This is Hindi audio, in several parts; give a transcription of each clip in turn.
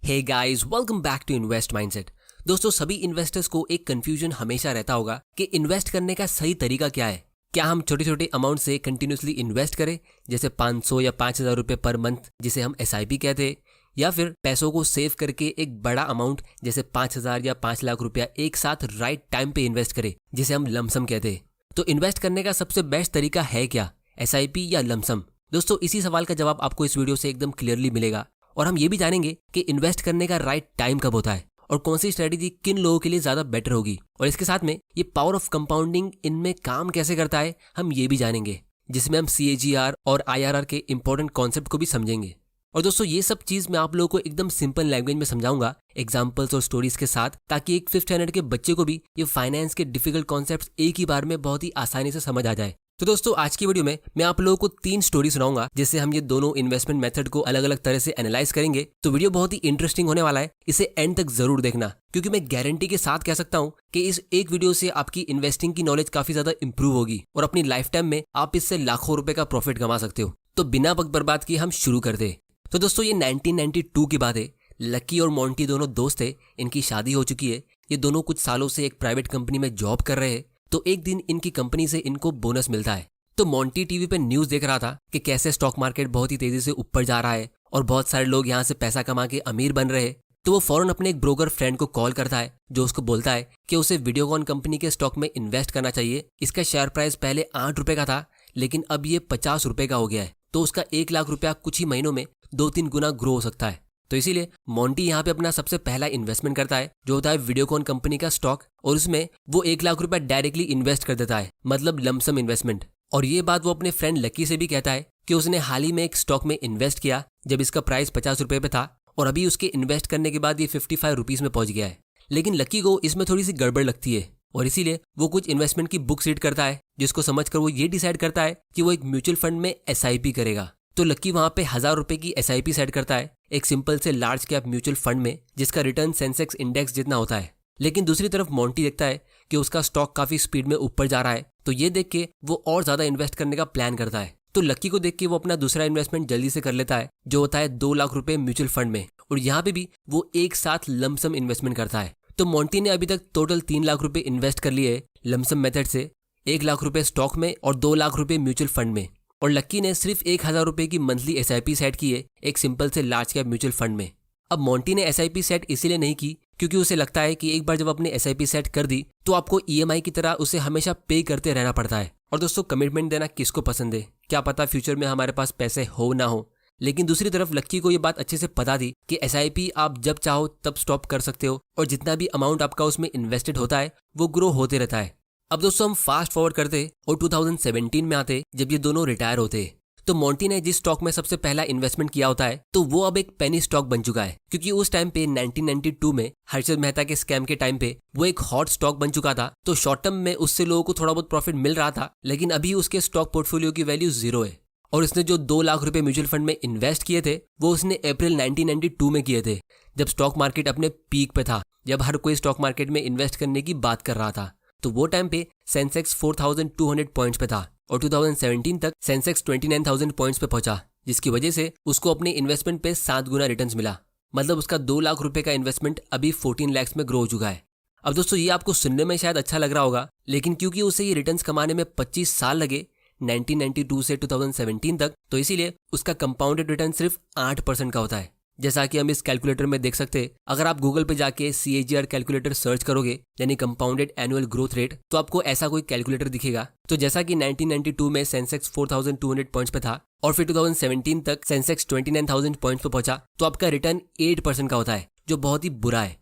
Hey guys, welcome back to invest mindset. दोस्तों, सभी इन्वेस्टर्स को एक कंफ्यूजन हमेशा रहता होगा कि इन्वेस्ट करने का सही तरीका क्या है। क्या हम छोटे छोटे अमाउंट से कंटिन्यूसली इन्वेस्ट करें, जैसे 500 या 5,000 रुपये पर मंथ, जिसे हम SIP कहते हैं, या फिर पैसों को सेव करके एक बड़ा अमाउंट जैसे 5,000 या 5 लाख रुपया एक साथ राइट टाइम पे इन्वेस्ट करें, जिसे हम लमसम कहते हैं। तो इन्वेस्ट करने का सबसे बेस्ट तरीका है क्या, SIP या लमसम? दोस्तों, इसी सवाल का जवाब आपको इस वीडियो से एकदम क्लियरली मिलेगा और हम ये भी जानेंगे कि इन्वेस्ट करने का राइट टाइम कब होता है और कौन सी स्ट्रेटेजी किन लोगों के लिए ज्यादा बेटर होगी। और इसके साथ में ये पावर ऑफ कंपाउंडिंग इनमें काम कैसे करता है हम ये भी जानेंगे, जिसमें हम CAGR और IRR के इंपॉर्टेंट कॉन्सेप्ट को भी समझेंगे। और दोस्तों, ये सब चीज मैं आप लोगों को एकदम सिंपल लैंग्वेज में समझाऊंगा, एग्जाम्पल्स और स्टोरीज के साथ, ताकि एक 5th स्टैंडर्ड के बच्चे को भी ये फाइनेंस के डिफिकल्ट कॉन्सेप्ट एक ही बार में बहुत ही आसानी से समझ आ जाए। तो दोस्तों, आज की वीडियो में मैं आप लोगों को 3 स्टोरी सुनाऊंगा, जिससे हम ये दोनों इन्वेस्टमेंट मेथड को अलग अलग तरह से एनालाइज करेंगे। तो वीडियो बहुत ही इंटरेस्टिंग होने वाला है, इसे एंड तक जरूर देखना, क्योंकि मैं गारंटी के साथ कह सकता हूं कि इस एक वीडियो से आपकी इन्वेस्टिंग की नॉलेज काफी ज्यादा इंप्रूव होगी और अपनी लाइफ टाइम में आप इससे लाखों रुपए का प्रॉफिट कमा सकते हो। तो बिना वक्त बर्बाद किए हम शुरू करते हैं। तो दोस्तों, ये 1992 की बात है। लकी और मोंटी दोनों दोस्त थे, इनकी शादी हो चुकी है। ये दोनों कुछ सालों से एक प्राइवेट कंपनी में जॉब कर रहे हैं। तो एक दिन इनकी कंपनी से इनको बोनस मिलता है। तो मोंटी टीवी पे न्यूज देख रहा था कि कैसे स्टॉक मार्केट बहुत ही तेजी से ऊपर जा रहा है और बहुत सारे लोग यहाँ से पैसा कमा के अमीर बन रहे हैं। तो वो फौरन अपने एक ब्रोकर फ्रेंड को कॉल करता है, जो उसको बोलता है कि उसे वीडियोकॉन कंपनी के स्टॉक में इन्वेस्ट करना चाहिए। इसका शेयर प्राइस पहले 8 रुपए का था, लेकिन अब ये 50 रुपए का हो गया है। तो उसका 1 लाख रुपया कुछ ही महीनों में 2-3 गुना ग्रो हो सकता है। तो इसीलिए मोंटी यहाँ पे अपना सबसे पहला इन्वेस्टमेंट करता है, जो होता है वीडियोकॉन कंपनी का स्टॉक, और उसमें वो 1 लाख रुपया डायरेक्टली इन्वेस्ट कर देता है, मतलब लमसम इन्वेस्टमेंट। और ये बात वो अपने फ्रेंड लकी से भी कहता है कि उसने हाल ही में एक स्टॉक में इन्वेस्ट किया जब इसका प्राइस 50 रुपए पे था, और अभी उसके इन्वेस्ट करने के बाद ये 55 रुपीज में पहुंच गया है। लेकिन लकी को इसमें थोड़ी सी गड़बड़ लगती है और इसीलिए वो कुछ इन्वेस्टमेंट की बुक्स रीड करता है, जिसको समझकर वो ये डिसाइड करता है कि वो एक म्यूचुअल फंड में SIP करेगा। तो लकी वहां पे 1000 रुपए की SIP सेट करता है एक सिंपल से लार्ज कैप म्यूचुअल फंड में, जिसका रिटर्न सेंसेक्स इंडेक्स जितना होता है। लेकिन दूसरी तरफ मोंटी देखता है कि उसका स्टॉक काफी स्पीड में ऊपर जा रहा है, तो ये देख के वो और ज्यादा इन्वेस्ट करने का प्लान करता है। तो लकी को देख के वो अपना दूसरा इन्वेस्टमेंट जल्दी से कर लेता है, जो होता है 2 लाख रुपए म्यूचुअल फंड में, और यहाँ पे भी वो एक साथ लमसम इन्वेस्टमेंट करता है। तो मोंटी ने अभी तक टोटल 3 लाख रुपए इन्वेस्ट कर लिए लमसम मेथड से, 1 लाख रुपए स्टॉक में और 2 लाख रुपए म्यूचुअल फंड में। और लकी ने सिर्फ 1,000 रुपए की मंथली SIP सेट की है एक सिंपल से लार्ज कैप म्यूचुअल फंड में। अब मोंटी ने SIP सेट इसीलिए नहीं की क्योंकि उसे लगता है कि एक बार जब आपने SIP सेट कर दी तो आपको EMI की तरह उसे हमेशा पे करते रहना पड़ता है। और दोस्तों, कमिटमेंट देना किसको पसंद है? क्या पता फ्यूचर में हमारे पास पैसे हो ना हो। लेकिन दूसरी तरफ लक्की को ये बात अच्छे से पता थी कि SIP आप जब चाहो तब स्टॉप कर सकते हो, और जितना भी अमाउंट आपका उसमें इन्वेस्टेड होता है वो ग्रो होते रहता है। अब दोस्तों, हम फास्ट फॉरवर्ड करते और 2017 में आते, जब ये दोनों रिटायर होते। तो मोंटी ने जिस स्टॉक में सबसे पहला इन्वेस्टमेंट किया होता है, तो वो अब एक पेनी स्टॉक बन चुका है, क्योंकि उस टाइम पे 1992 में हर्षद मेहता के स्कैम के टाइम पे वो एक हॉट स्टॉक बन चुका था। तो शॉर्ट टर्म में उससे लोगों को थोड़ा बहुत प्रॉफिट मिल रहा था, लेकिन अभी उसके स्टॉक पोर्टफोलियो की वैल्यू 0 है। और उसने जो 2 लाख रुपए म्यूचुअल फंड में इन्वेस्ट किए थे, वो उसने अप्रैल 1992 में किए थे, जब स्टॉक मार्केट अपने पीक पे था, जब हर कोई स्टॉक मार्केट में इन्वेस्ट करने की बात कर रहा था। तो वो टाइम पे सेंसेक्स 4200 पॉइंट्स पे था और 2017 तक सेंसेक्स 29,000 पॉइंट्स पे पहुंचा, जिसकी वजह से उसको अपने इन्वेस्टमेंट पे 7 गुना रिटर्न्स मिला। मतलब उसका 2 लाख रुपए का इन्वेस्टमेंट अभी 14 लाख में ग्रो हो चुका है। अब दोस्तों, ये आपको सुनने में शायद अच्छा लग रहा होगा, लेकिन क्योंकि उसे ये रिटर्न्स कमाने में 25 साल लगे 1992 से 2017 तक, तो इसीलिए उसका कंपाउंडेड रिटर्न सिर्फ 8% का होता है। जैसा कि हम इस कैलकुलेटर में देख सकते हैं, अगर आप गूगल पे जाके CAGR कैलकुलेटर सर्च करोगे, यानी कंपाउंडेड एनुअल ग्रोथ रेट, तो आपको ऐसा कोई कैलकुलेटर दिखेगा। तो जैसा कि 1992 में सेंसेक्स 4200 पॉइंट्स पे था और फिर 2017 तक सेंसेक्स 29,000 पॉइंट्स पे पहुंचा, तो आपका रिटर्न 8% का होता है, जो बहुत ही बुरा है।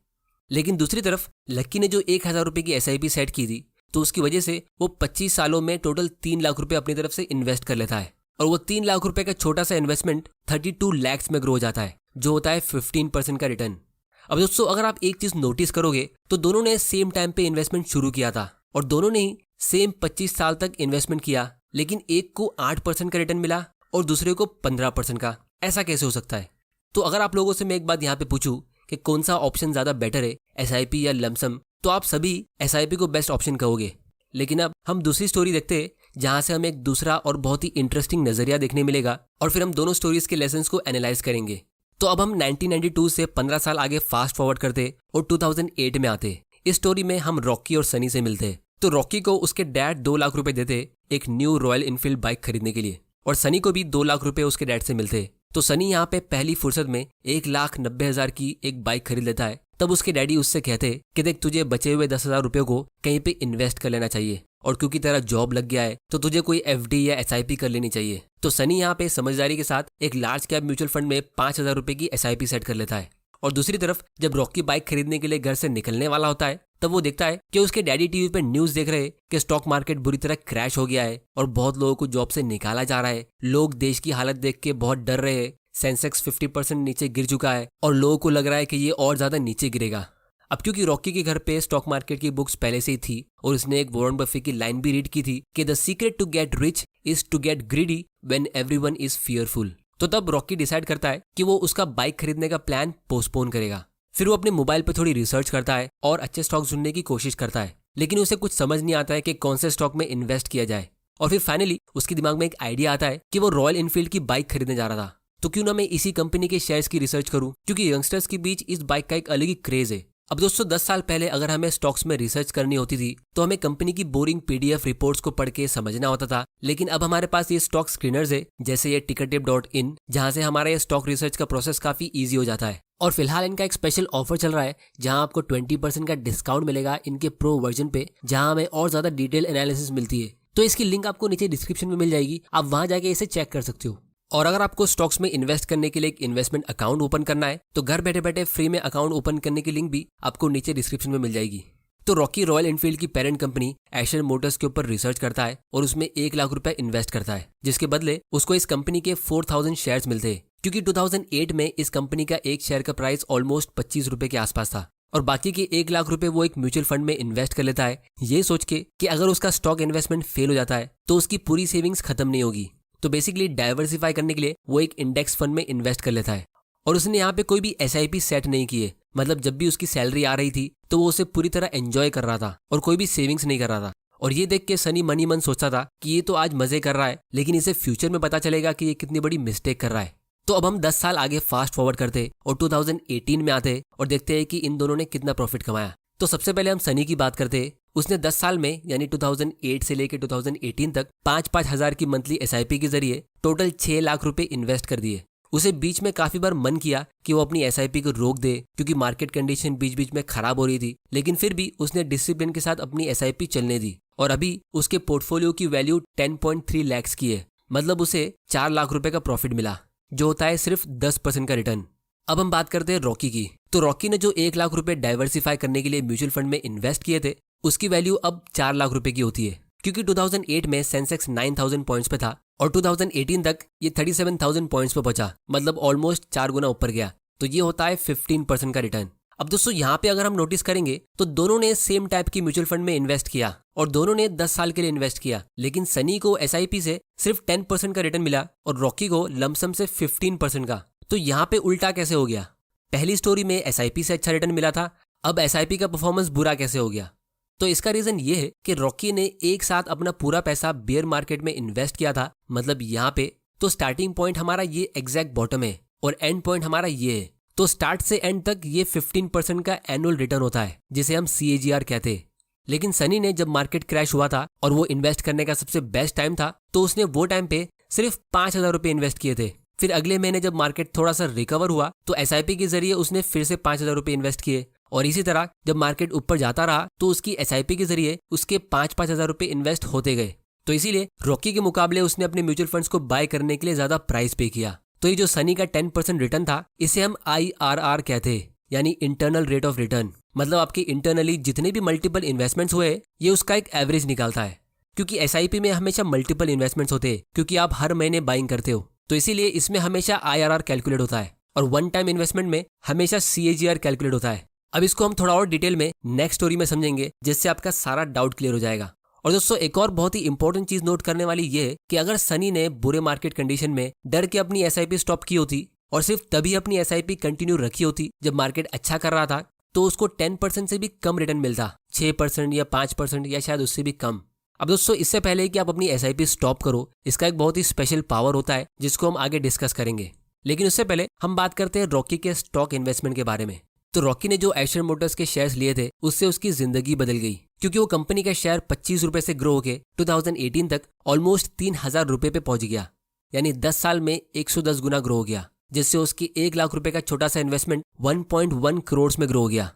लेकिन दूसरी तरफ लक्की ने जो 1,000 रुपए की SIP सेट की थी, तो उसकी वजह से वो 25 सालों में टोटल 3 लाख रुपए अपनी तरफ से इन्वेस्ट कर लेता है, और वो 3 लाख रुपए का छोटा सा इन्वेस्टमेंट 32 लाख में ग्रो हो जाता है, जो होता है 15% का रिटर्न। अब दोस्तों, अगर आप एक चीज नोटिस करोगे, तो दोनों ने सेम टाइम पे इन्वेस्टमेंट शुरू किया था और दोनों ने ही सेम 25 साल तक इन्वेस्टमेंट किया, लेकिन एक को 8% का रिटर्न मिला और दूसरे को 15% का। ऐसा कैसे हो सकता है? तो अगर आप लोगों से मैं एक बात यहाँ पे पूछूं कि कौन सा ऑप्शन ज्यादा बेटर है, SIP या लमसम, तो आप सभी SIP को बेस्ट ऑप्शन कहोगे। लेकिन अब हम दूसरी स्टोरी देखते हैं, जहां से हमें एक दूसरा और बहुत ही इंटरेस्टिंग नजरिया देखने मिलेगा, और फिर हम दोनों स्टोरीज के लेसन्स को एनालाइज करेंगे। तो अब हम 1992 से 15 साल आगे फास्ट फॉरवर्ड करते और 2008 में आते। इस स्टोरी में हम रॉकी और सनी से मिलते। तो रॉकी को उसके डैड 2 लाख रुपए देते एक न्यू रॉयल इनफील्ड बाइक खरीदने के लिए, और सनी को भी 2 लाख रुपए उसके डैड से मिलते। तो सनी यहाँ पे पहली फुर्सत में 1,90,000 की एक बाइक खरीद लेता है। तब उसके डैडी उससे कहते कि देख, तुझे बचे हुए 10,000 रुपये को कहीं पे इन्वेस्ट कर लेना चाहिए, और क्योंकि तेरा जॉब लग गया है तो तुझे कोई FD या SIP कर लेनी चाहिए। तो सनी यहाँ पे समझदारी के साथ एक लार्ज कैप म्यूचुअल फंड में 5,000 रुपये की SIP सेट कर लेता है। और दूसरी तरफ जब रॉकी बाइक खरीदने के लिए घर से निकलने वाला होता है, तब वो देखता है कि उसके डैडी टीवी पे न्यूज़ देख रहे हैं कि स्टॉक मार्केट बुरी तरह क्रैश हो गया है और बहुत लोगों को जॉब से निकाला जा रहा है। लोग देश की हालत देख के बहुत डर रहे हैं। सेंसेक्स 50% नीचे गिर चुका है और लोगों को लग रहा है कि ये और ज्यादा नीचे गिरेगा। अब क्योंकि रॉकी के घर पे स्टॉक मार्केट की बुक्स पहले से ही थी और उसने एक वॉरेन बफेट की लाइन भी रीड की थी कि the secret to get rich is to get greedy when everyone is fearful. तो तब रॉकी डिसाइड करता है कि वो उसका बाइक खरीदने का प्लान पोस्टपोन करेगा। फिर वो अपने मोबाइल पे थोड़ी रिसर्च करता है और अच्छे स्टॉक ढूंढने की कोशिश करता है, लेकिन उसे कुछ समझ नहीं आता है कि कौन से स्टॉक में इन्वेस्ट किया जाए। और फिर फाइनली उसके दिमाग में एक आइडिया आता है कि वो रॉयल इनफील्ड की बाइक खरीदने जा रहा था, तो क्यों ना मैं इसी कंपनी के शेयर्स की रिसर्च करूं, क्योंकि यंगस्टर्स के बीच इस बाइक का एक अलग ही क्रेज है। अब दोस्तों 10 साल पहले अगर हमें स्टॉक्स में रिसर्च करनी होती थी तो हमें कंपनी की बोरिंग PDF रिपोर्ट्स को पढ़ के समझना होता था, लेकिन अब हमारे पास ये स्टॉक स्क्रीनर्स है, जैसे ये tickertip.in, जहां से हमारा ये स्टॉक रिसर्च का प्रोसेस काफी ईजी हो जाता है। और फिलहाल इनका एक स्पेशल ऑफर चल रहा है जहां आपको 20% का डिस्काउंट मिलेगा इनके प्रो वर्जन पे, जहां हमें और ज्यादा डिटेल एनालिसिस मिलती है। तो इसकी लिंक आपको नीचे डिस्क्रिप्शन में मिल जाएगी, आप वहां जाके इसे चेक कर सकते हो। और अगर आपको स्टॉक्स में इन्वेस्ट करने के लिए एक इन्वेस्टमेंट अकाउंट ओपन करना है तो घर बैठे बैठे फ्री में अकाउंट ओपन करने की लिंक भी आपको नीचे डिस्क्रिप्शन में मिल जाएगी। तो रॉकी रॉयल एनफील्ड की पेरेंट कंपनी एशर मोटर्स के ऊपर रिसर्च करता है और उसमें 1 लाख रुपए इन्वेस्ट करता है, जिसके बदले उसको इस कंपनी के 4,000 शेयर्स मिलते हैं, क्योंकि 2008 में इस कंपनी का एक शेयर का प्राइस ऑलमोस्ट 25 रुपए के आसपास था। और बाकी के 1 लाख रुपए वो एक म्यूचुअल फंड में इन्वेस्ट कर लेता है, ये सोच के कि अगर उसका स्टॉक इन्वेस्टमेंट फेल हो जाता है तो उसकी पूरी सेविंग्स खत्म नहीं होगी। तो बेसिकली डाइवर्सिफाई करने के लिए वो एक इंडेक्स फंड में इन्वेस्ट कर लेता है। और उसने यहाँ पे कोई भी SIP सेट नहीं की है, मतलब जब भी उसकी सैलरी आ रही थी तो वो उसे पूरी तरह एंजॉय कर रहा था और कोई भी सेविंग्स नहीं कर रहा था। और ये देख के सनी मनी मन सोचता था कि ये तो आज मजे कर रहा है, लेकिन इसे फ्यूचर में पता चलेगा कि ये कितनी बड़ी मिस्टेक कर रहा है। तो अब हम 10 साल आगे फास्ट फॉरवर्ड करते और 2018 में आते और देखते हैं कि इन दोनों ने कितना प्रॉफिट कमाया। तो सबसे पहले हम सनी की बात करते। उसने 10 साल में यानी 2008 से लेकर 2018 तक 5-5 हजार की मंथली SIP के जरिए टोटल 6 लाख रुपए इन्वेस्ट कर दिए। उसे बीच में काफी बार मन किया कि वो अपनी SIP को रोक दे, क्योंकि मार्केट कंडीशन बीच बीच में खराब हो रही थी, लेकिन फिर भी उसने डिसिप्लिन के साथ अपनी SIP चलने दी और अभी उसके पोर्टफोलियो की वैल्यू 10.3 लाख की है, मतलब उसे 4 लाख रुपए का प्रॉफिट मिला, जो होता है सिर्फ 10% का रिटर्न। अब हम बात करते हैं रॉकी की। तो रॉकी ने जो 1 लाख रुपए डाइवर्सिफाई करने के लिए म्यूचुअल फंड में इन्वेस्ट किए थे, उसकी वैल्यू अब 4 लाख रुपए की होती है, क्योंकि 2008 में सेंसेक्स 9,000 पॉइंट्स पे था और 2018 तक ये 37,000 पॉइंट्स पे पहुंचा, मतलब ऑलमोस्ट 4 गुना ऊपर गया। तो ये होता है 15% का रिटर्न। अब दोस्तों यहाँ पे अगर हम नोटिस करेंगे तो दोनों ने सेम टाइप की म्यूचुअल फंड में इन्वेस्ट किया और दोनों ने 10 साल के लिए इन्वेस्ट किया, लेकिन सनी को SIP से सिर्फ 10% का रिटर्न मिला और रॉकी को लमसम से 15% का। तो यहाँ पे उल्टा कैसे हो गया? पहली स्टोरी में SIP से अच्छा रिटर्न मिला था, अब SIP का परफॉर्मेंस बुरा कैसे हो गया? तो इसका रीजन ये है कि रॉकी ने एक साथ अपना पूरा पैसा बेयर मार्केट में इन्वेस्ट किया था, मतलब यहाँ पे तो स्टार्टिंग पॉइंट हमारा ये एग्जैक्ट बॉटम है और एंड पॉइंट हमारा ये है। तो स्टार्ट से एंड तक ये 15% का एनुअल रिटर्न होता है, जिसे हम CAGR कहते हैं। लेकिन सनी ने जब मार्केट क्रैश हुआ था और वो इन्वेस्ट करने का सबसे बेस्ट टाइम था, तो उसने वो टाइम पे सिर्फ 5,000 रुपए इन्वेस्ट किए थे। फिर अगले महीने जब मार्केट थोड़ा सा रिकवर हुआ तो SIP के जरिए उसने फिर से 5,000 रुपए इन्वेस्ट किए, और इसी तरह जब मार्केट ऊपर जाता रहा तो उसकी SIP के जरिए उसके 5-5 हजार रुपए इन्वेस्ट होते गए। तो इसीलिए रॉकी के मुकाबले उसने अपने म्यूचुअल फंड्स को बाय करने के लिए ज्यादा प्राइस पे किया। तो ये जो सनी का 10% रिटर्न था, इसे हम IRR कहते हैं, यानी इंटरनल रेट ऑफ रिटर्न। मतलब आपके इंटरनली जितने भी मल्टीपल इन्वेस्टमेंट्स हुए ये उसका एक एवरेज निकालता है, क्योंकि SIP में हमेशा मल्टीपल इन्वेस्टमेंट्स होते हैं, क्योंकि आप हर महीने बाइंग करते हो, तो इसीलिए इसमें हमेशा IRR कैलकुलेट होता है और वन टाइम इन्वेस्टमेंट में हमेशा CAGR कैलकुलेट होता है। अब इसको हम थोड़ा और डिटेल में नेक्स्ट स्टोरी में समझेंगे, जिससे आपका सारा डाउट क्लियर हो जाएगा। और दोस्तों एक और बहुत ही इंपॉर्टेंट चीज नोट करने वाली ये है कि अगर सनी ने बुरे मार्केट कंडीशन में डर के अपनी SIP स्टॉप की होती और सिर्फ तभी अपनी SIP कंटिन्यू रखी होती जब मार्केट अच्छा कर रहा था, तो उसको 10% से भी कम रिटर्न मिलता, 6% या 5% या शायद उससे भी कम। अब दोस्तों इससे पहले कि आप अपनी SIP स्टॉप करो, इसका एक बहुत ही स्पेशल पावर होता है जिसको हम आगे डिस्कस करेंगे। लेकिन उससे पहले हम बात करते हैं रॉकी के स्टॉक इन्वेस्टमेंट के बारे में। तो रॉकी ने जो एशर मोटर्स के शेयर्स लिए थे उससे उसकी जिंदगी बदल गई, क्योंकि वो कंपनी का शेयर 25 रुपए से ग्रो होकर 2018 तक ऑलमोस्ट 3000 रुपए पे पहुंच गया। यानी 10 साल में 110 गुना ग्रो हो गया, जिससे उसकी 1 लाख रुपए का छोटा सा इन्वेस्टमेंट 1.1 करोड़ में ग्रो हो गया।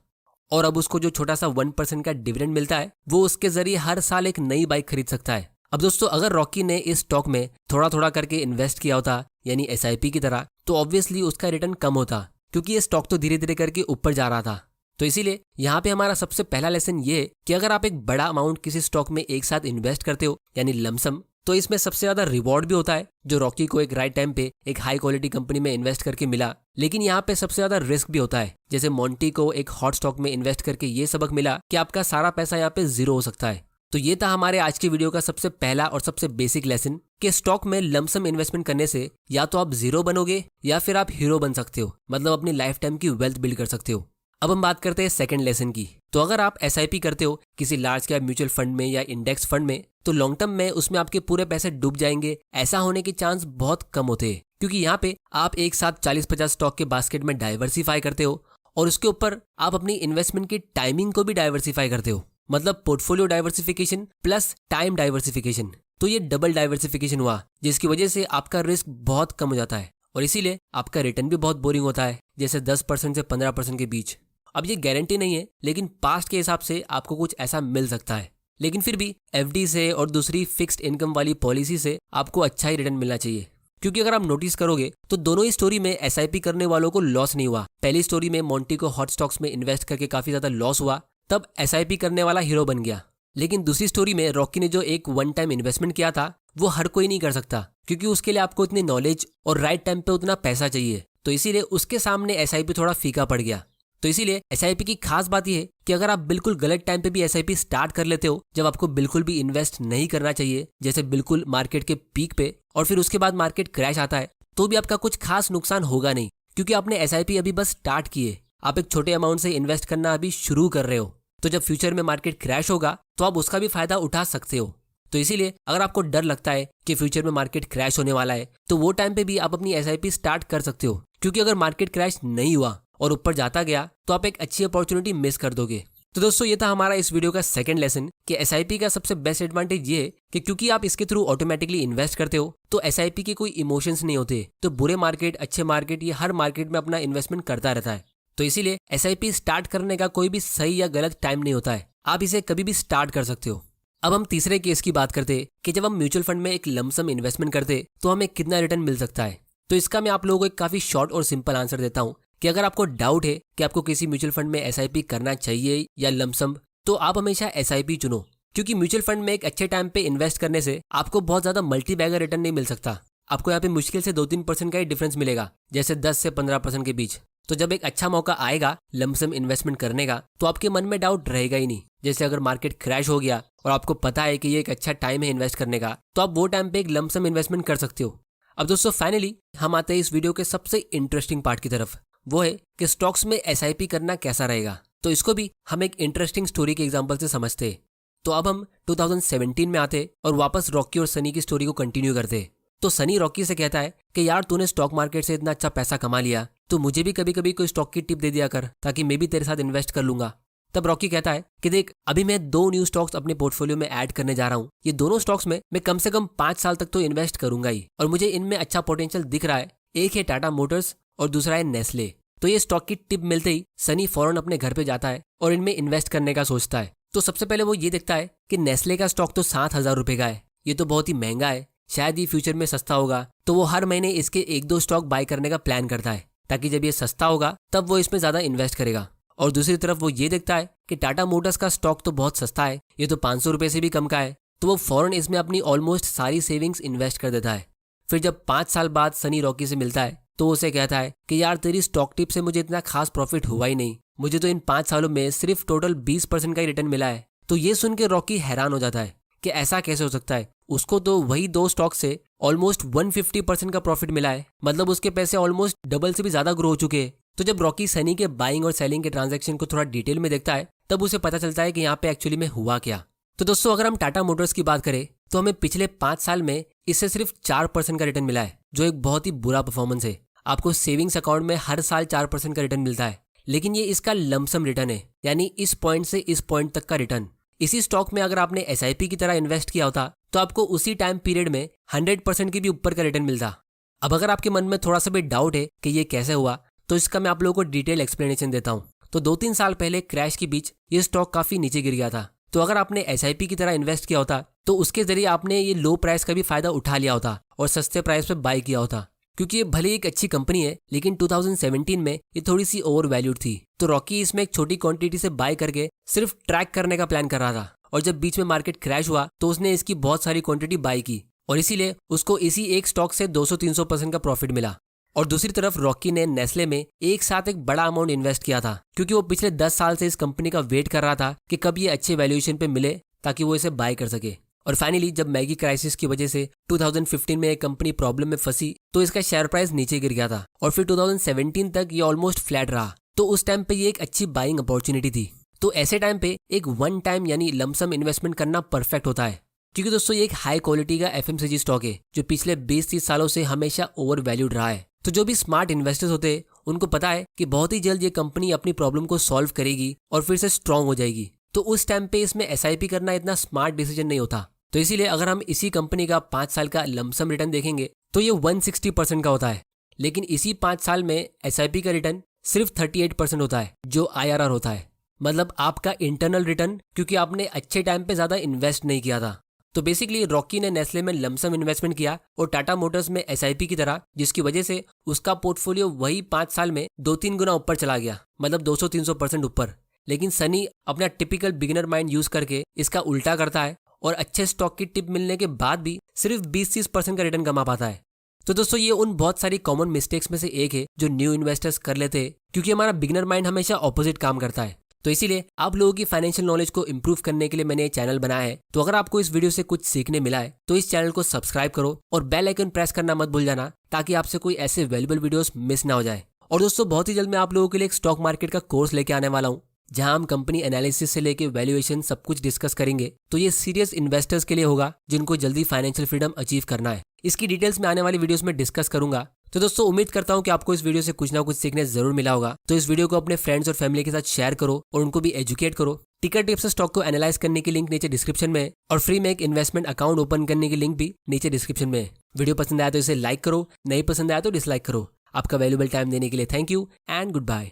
और अब उसको जो छोटा सा 1% का डिविडेंड मिलता है वो उसके जरिए हर साल एक नई बाइक खरीद सकता है। अब दोस्तों, अगर रॉकी ने इस स्टॉक में थोड़ा थोड़ा करके इन्वेस्ट किया होता, यानी SIP की तरह, तो ऑब्वियसली उसका रिटर्न कम होता, क्योंकि ये स्टॉक तो धीरे धीरे करके ऊपर जा रहा था। तो इसीलिए यहाँ पे हमारा सबसे पहला लेसन ये है कि अगर आप एक बड़ा अमाउंट किसी स्टॉक में एक साथ इन्वेस्ट करते हो, यानी लमसम, तो इसमें सबसे ज्यादा रिवॉर्ड भी होता है, जो रॉकी को एक राइट टाइम पे एक हाई क्वालिटी कंपनी में इन्वेस्ट करके मिला। लेकिन यहाँ पे सबसे ज्यादा रिस्क भी होता है, जैसे मोंटी को एक हॉट स्टॉक में इन्वेस्ट करके ये सबक मिला कि आपका सारा पैसा यहाँ पे जीरो हो सकता है। तो ये था हमारे आज की वीडियो का सबसे पहला और सबसे बेसिक लेसन कि स्टॉक में लमसम इन्वेस्टमेंट करने से या तो आप जीरो बनोगे या फिर आप हीरो बन सकते हो, मतलब अपनी लाइफ टाइम की वेल्थ बिल्ड कर सकते हो। अब हम बात करते हैं सेकंड लेसन की। तो अगर आप SIP करते हो किसी लार्ज कैप म्यूचुअल फंड में या इंडेक्स फंड में, तो लॉन्ग टर्म में उसमें आपके पूरे पैसे डूब जाएंगे, ऐसा होने के चांस बहुत कम होते हैं, क्योंकि यहाँ पे आप एक साथ 40-50 स्टॉक के बास्केट में डाइवर्सिफाई करते हो और उसके ऊपर आप अपनी इन्वेस्टमेंट की टाइमिंग को भी डाइवर्सिफाई करते हो, मतलब portfolio diversification plus time diversification. तो ये डबल डाइवर्सिफिकेशन हुआ, जिसकी वजह से आपका रिस्क बहुत कम हो जाता है और इसीलिए आपका रिटर्न भी बहुत बोरिंग होता है, जैसे 10% से 15% के बीच। अब ये गारंटी नहीं है, लेकिन पास्ट के हिसाब से आपको कुछ ऐसा मिल सकता है। लेकिन फिर भी FD से और दूसरी फिक्स्ड इनकम वाली पॉलिसी से आपको अच्छा ही रिटर्न मिलना चाहिए, क्योंकि अगर आप नोटिस करोगे तो दोनों ही स्टोरी में SIP करने वालों को लॉस नहीं हुआ। पहली स्टोरी में मोंटी को हॉट स्टॉक्स में इन्वेस्ट करके काफी ज्यादा लॉस हुआ, तब SIP करने वाला हीरो बन गया। लेकिन दूसरी स्टोरी में रॉकी ने जो एक वन टाइम इन्वेस्टमेंट किया था वो हर कोई नहीं कर सकता, क्योंकि उसके लिए आपको इतनी नॉलेज और राइट टाइम पे उतना पैसा चाहिए। तो इसीलिए उसके सामने SIP थोड़ा फीका पड़ गया। तो इसीलिए SIP की खास बात यह है कि अगर आप बिल्कुल गलत टाइम पे भी SIP स्टार्ट कर लेते हो, जब आपको बिल्कुल भी इन्वेस्ट नहीं करना चाहिए, जैसे बिल्कुल मार्केट के पीक पे, और फिर उसके बाद मार्केट क्रैश आता है, तो भी आपका कुछ खास नुकसान होगा नहीं, क्योंकि आपने SIP अभी बस स्टार्ट किए। आप एक छोटे अमाउंट से इन्वेस्ट करना अभी शुरू कर रहे हो, तो जब फ्यूचर में मार्केट क्रैश होगा तो आप उसका भी फायदा उठा सकते हो। तो इसीलिए अगर आपको डर लगता है कि फ्यूचर में मार्केट क्रैश होने वाला है, तो वो टाइम पे भी आप अपनी SIP स्टार्ट कर सकते हो, क्योंकि अगर मार्केट क्रैश नहीं हुआ और ऊपर जाता गया तो आप एक अच्छी अपॉर्चुनिटी मिस कर दोगे। तो दोस्तों, ये था हमारा इस वीडियो का सेकंड लेसन कि SIP का सबसे बेस्ट एडवांटेज ये है कि क्योंकि आप इसके थ्रू ऑटोमेटिकली इन्वेस्ट करते हो, तो SIP के कोई इमोशंस नहीं होते। तो बुरे मार्केट, अच्छे मार्केट, ये हर मार्केट में अपना इन्वेस्टमेंट करता रहता है। तो इसीलिए SIP स्टार्ट करने का कोई भी सही या गलत टाइम नहीं होता है, आप इसे कभी भी स्टार्ट कर सकते हो। अब हम तीसरे केस की बात करते कि जब हम म्यूचुअल फंड में एक लमसम इन्वेस्टमेंट करते तो हमें कितना रिटर्न मिल सकता है। तो इसका मैं आप लोगों को एक काफी शॉर्ट और सिंपल आंसर देता हूँ कि अगर आपको डाउट है कि आपको किसी म्यूचुअल फंड में SIP करना चाहिए या लमसम, तो आप हमेशा SIP चुनो, क्योंकि म्यूचुअल फंड में एक अच्छे टाइम पे इन्वेस्ट करने से आपको बहुत ज्यादा मल्टी बैगर रिटर्न नहीं मिल सकता। आपको यहाँ पे मुश्किल से 2-3% का ही डिफरेंस मिलेगा, जैसे 10 से 15% के बीच। तो जब एक अच्छा मौका आएगा लमसम इन्वेस्टमेंट करने का, तो आपके मन में डाउट रहेगा ही नहीं। जैसे अगर मार्केट क्रैश हो गया और आपको पता है कि ये एक अच्छा टाइम है इन्वेस्ट करने का, तो आप वो टाइम पे एक लमसम इन्वेस्टमेंट कर सकते हो। अब दोस्तों, फाइनली हम आते हैं इस वीडियो के सबसे इंटरेस्टिंग पार्ट की तरफ, वो है कि स्टॉक्स में SIP करना कैसा रहेगा। तो इसको भी हम एक इंटरेस्टिंग स्टोरी के एग्जांपल से समझते हैं। तो अब हम 2017 में आते और वापस रॉकी और सनी की स्टोरी को कंटिन्यू करते। तो सनी रॉकी से कहता है कि यार, तूने स्टॉक मार्केट से इतना अच्छा पैसा कमा लिया, तो मुझे भी कभी कभी कोई स्टॉक की टिप दे दिया कर, ताकि मैं भी तेरे साथ इन्वेस्ट कर लूंगा। तब रॉकी कहता है कि देख, अभी मैं 2 न्यू स्टॉक्स अपने पोर्टफोलियो में ऐड करने जा रहा हूँ। ये दोनों स्टॉक्स में मैं कम से कम 5 साल तक तो इन्वेस्ट करूंगा ही, और मुझे इनमें अच्छा पोटेंशियल दिख रहा है। एक है टाटा मोटर्स और दूसरा है नेस्ले। तो ये स्टॉक की टिप मिलते ही सनी फौरन अपने घर पे जाता है और इनमें इन्वेस्ट करने का सोचता है। तो सबसे पहले वो ये देखता है कि नेस्ले का स्टॉक तो 7,000 रुपए का है, ये तो बहुत ही महंगा है, शायद ये फ्यूचर में सस्ता होगा। तो वो हर महीने इसके 1-2 स्टॉक बाय करने का प्लान करता है, ताकि जब ये सस्ता होगा तब वो इसमें ज्यादा इन्वेस्ट करेगा। और दूसरी तरफ वो ये देखता है कि टाटा मोटर्स का स्टॉक तो बहुत सस्ता है, ये तो 500 रुपए से भी कम का है। तो वो फौरन इसमें अपनी ऑलमोस्ट सारी सेविंग्स इन्वेस्ट कर देता है। फिर जब 5 साल बाद सनी रॉकी से मिलता है, तो उसे कहता है कि यार, तेरी स्टॉक टिप से मुझे इतना खास प्रॉफिट हुआ ही नहीं, मुझे तो इन 5 सालों में सिर्फ टोटल 20% का ही रिटर्न मिला है। तो ये सुन के रॉकी हैरान हो जाता है कि ऐसा कैसे हो सकता है, उसको तो वही 2 स्टॉक से ऑलमोस्ट 150% का प्रॉफिट मिला है, मतलब उसके पैसे ऑलमोस्ट डबल से भी ज्यादा ग्रो हो चुके हैं। तो जब रॉकी सनी के बाइंग और सेलिंग के ट्रांजैक्शन को थोड़ा डिटेल में देखता है, तब उसे पता चलता है कि यहाँ पे एक्चुअली में हुआ क्या। तो दोस्तों, अगर हम टाटा मोटर्स की बात करें तो हमें पिछले 5 साल में इससे सिर्फ 4% का रिटर्न मिला है, जो एक बहुत ही बुरा परफॉर्मेंस है। आपको सेविंग्स अकाउंट में हर साल 4% का रिटर्न मिलता है, लेकिन ये इसका लमसम रिटर्न है, यानी इस पॉइंट से इस पॉइंट तक का रिटर्न। इसी स्टॉक में अगर आपने SIP की तरह इन्वेस्ट किया होता तो आपको उसी टाइम पीरियड में 100% की भी ऊपर का रिटर्न मिलता। अब अगर आपके मन में थोड़ा सा भी डाउट है कि ये कैसे हुआ, तो इसका मैं आप लोगों को डिटेल एक्सप्लेनेशन देता हूँ। तो 2-3 साल पहले क्रैश के बीच ये स्टॉक काफी नीचे गिर गया था। तो अगर आपने SIP की तरह इन्वेस्ट किया होता तो उसके जरिए आपने ये लो प्राइस का भी फायदा उठा लिया होता और सस्ते प्राइस पे बाय किया होता, क्योंकि ये भले एक अच्छी कंपनी है लेकिन 2017 में ये थोड़ी सी ओवर वैल्यूड थी। तो रॉकी इसमें एक छोटी क्वांटिटी से बाय करके सिर्फ ट्रैक करने का प्लान कर रहा था, और जब बीच में मार्केट क्रैश हुआ तो उसने इसकी बहुत सारी क्वांटिटी बाय की और इसीलिए उसको इसी एक स्टॉक से 200-300% का प्रॉफिट मिला। और दूसरी तरफ रॉकी ने नेस्ले में एक साथ एक बड़ा अमाउंट इन्वेस्ट किया था, क्योंकि वो पिछले 10 साल से इस कंपनी का वेट कर रहा था कि कब ये अच्छे वैल्यूएशन पे मिले ताकि वो इसे बाय कर सके। और फाइनली जब मैगी क्राइसिस की वजह से 2015 में एक कंपनी प्रॉब्लम में फंसी तो इसका शेयर प्राइस नीचे गिर गया था और फिर 2017 तक ये ऑलमोस्ट फ्लैट रहा। तो उस टाइम पे ये एक अच्छी बाइंग अपॉर्चुनिटी थी। तो ऐसे टाइम पे एक वन टाइम यानी लमसम इन्वेस्टमेंट करना परफेक्ट होता है, क्योंकि दोस्तों ये एक हाई क्वालिटी का FMCG स्टॉक है जो पिछले 20-30 सालों से हमेशा ओवर वैल्यूड रहा है। तो जो भी स्मार्ट इन्वेस्टर्स होते हैं उनको पता है कि बहुत ही जल्द ये कंपनी अपनी प्रॉब्लम को सॉल्व करेगी और फिर से स्ट्रांग हो जाएगी। तो उस टाइम पे इसमें SIP करना इतना स्मार्ट डिसीजन नहीं होता। तो इसीलिए अगर हम इसी कंपनी का 5 साल का लमसम रिटर्न देखेंगे तो ये 160% का होता है, लेकिन इसी 5 साल में SIP का रिटर्न सिर्फ 38% होता है, जो IRR होता है, मतलब आपका इंटरनल रिटर्न, क्योंकि आपने अच्छे टाइम पे ज्यादा इन्वेस्ट नहीं किया था। तो बेसिकली रॉकी ने नेस्ले में लमसम इन्वेस्टमेंट किया और टाटा मोटर्स में SIP की तरह, जिसकी वजह से उसका पोर्टफोलियो वही 5 साल में 2-3 गुना ऊपर चला गया, मतलब 200-300% ऊपर। लेकिन सनी अपना टिपिकल बिगिनर माइंड यूज करके इसका उल्टा करता है और अच्छे स्टॉक की टिप मिलने के बाद भी सिर्फ 20-30% का रिटर्न कमा पाता है। तो दोस्तों ये उन बहुत सारी कॉमन मिस्टेक्स में से एक है जो न्यू इन्वेस्टर्स कर लेते हैं, क्योंकि हमारा बिगिनर माइंड हमेशा ऑपोजिट काम करता है। तो इसीलिए आप लोगों की फाइनेंशियल नॉलेज को इंप्रूव करने के लिए मैंने ये चैनल बनाया है। तो अगर आपको इस वीडियो से कुछ सीखने मिला है तो इस चैनल को सब्सक्राइब करो और बेल आइकन प्रेस करना मत भूल जाना, ताकि आपसे कोई ऐसे वैल्यूएबल वीडियोस मिस ना हो जाए। और दोस्तों बहुत ही जल्द मैं आप लोगों के लिए एक स्टॉक मार्केट का कोर्स लेके आने वाला हूँ, जहां हम कंपनी एनालिसिस से लेके वैल्यूएशन सब कुछ डिस्कस करेंगे। तो ये सीरियस इन्वेस्टर्स के लिए होगा जिनको जल्दी फाइनेंशियल फ्रीडम अचीव करना है। इसकी डिटेल्स में आने वाली वीडियोस में डिस्कस करूंगा। तो दोस्तों उम्मीद करता हूं कि आपको इस वीडियो से कुछ ना कुछ सीखने जरूर मिला होगा। तो इस वीडियो को अपने फ्रेंड्स और फैमिली के साथ शेयर करो और उनको भी एजुकेट करो। टिकर टिप्स से स्टॉक को एनालाइज करने की लिंक नीचे डिस्क्रिप्शन में है और फ्री में एक इन्वेस्टमेंट अकाउंट ओपन करने की लिंक भी नीचे डिस्क्रिप्शन में है। वीडियो पसंद आया तो इसे लाइक करो, नहीं पसंद आया तो डिसलाइक करो। आपका वैल्यूएबल टाइम देने के लिए thank you and good bye.